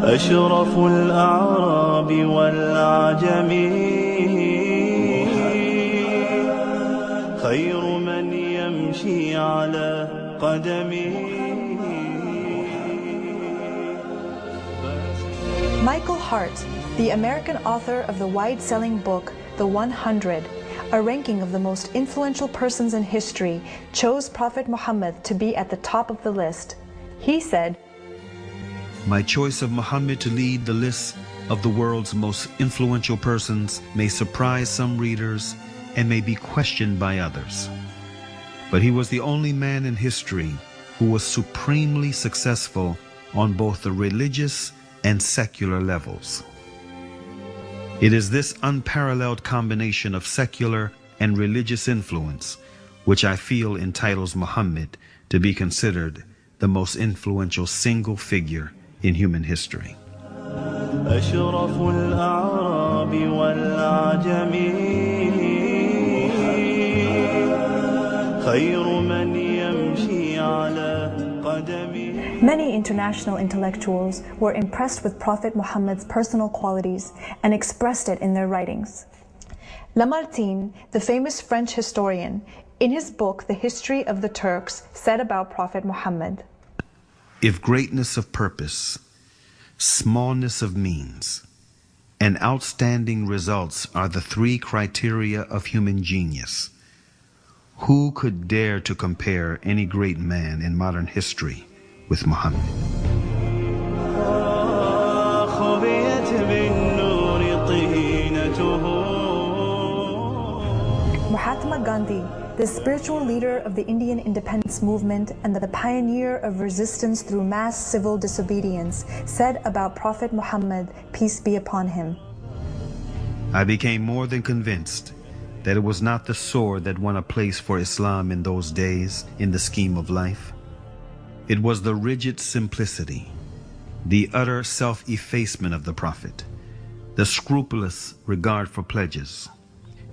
أشرف الأعراب والعجم خير من يمشي على قدمه. Michael Hart, the American author of the wide-selling book The 100, a ranking of the most influential persons in history, chose Prophet Muhammad to be at the top of the list. He said, "My choice of Muhammad to lead the list of the world's most influential persons may surprise some readers and may be questioned by others. But he was the only man in history who was supremely successful on both the religious and secular levels. It is this unparalleled combination of secular and religious influence which I feel entitles Muhammad to be considered the most influential single figure in human history." أشرف الأعراب والعجم خير من يمشي على قدمه. Many international intellectuals were impressed with Prophet Muhammad's personal qualities and expressed it in their writings. Lamartine, the famous French historian, in his book The History of the Turks, said about Prophet Muhammad, "If greatness of purpose, smallness of means, and outstanding results are the three criteria of human genius, who could dare to compare any great man in modern history with Muhammad?" Mahatma Gandhi, the spiritual leader of the Indian independence movement and the pioneer of resistance through mass civil disobedience, said about Prophet Muhammad, peace be upon him, "I became more than convinced that it was not the sword that won a place for Islam in those days in the scheme of life. It was the rigid simplicity, the utter self-effacement of the Prophet, the scrupulous regard for pledges,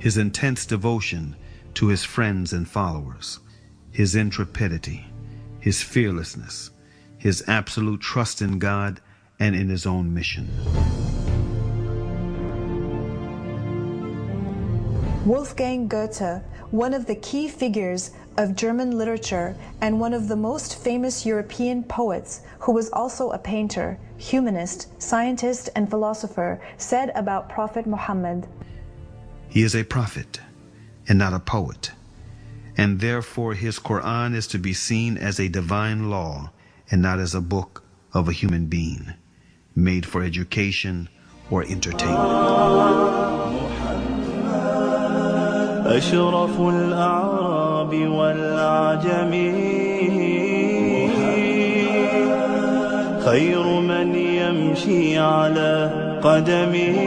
his intense devotion to his friends and followers, his intrepidity, his fearlessness, his absolute trust in God and in his own mission." Wolfgang Goethe, one of the key figures of German literature and one of the most famous European poets, who was also a painter, humanist, scientist, and philosopher, said about Prophet Muhammad, "He is a prophet and not a poet, and therefore his Quran is to be seen as a divine law and not as a book of a human being, made for education or entertainment." أشرف الأعراب والعجم خير من يمشي على قدمه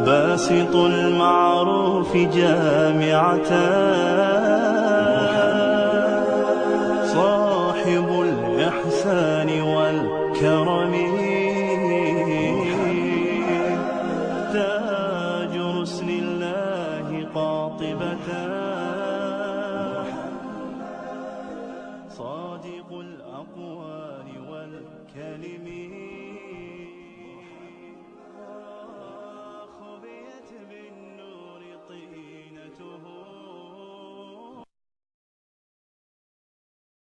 باسط المعروف جامعة صاحب الإحسان والكرم تاج رسل الله قاطبة صادق الأقوال والكلم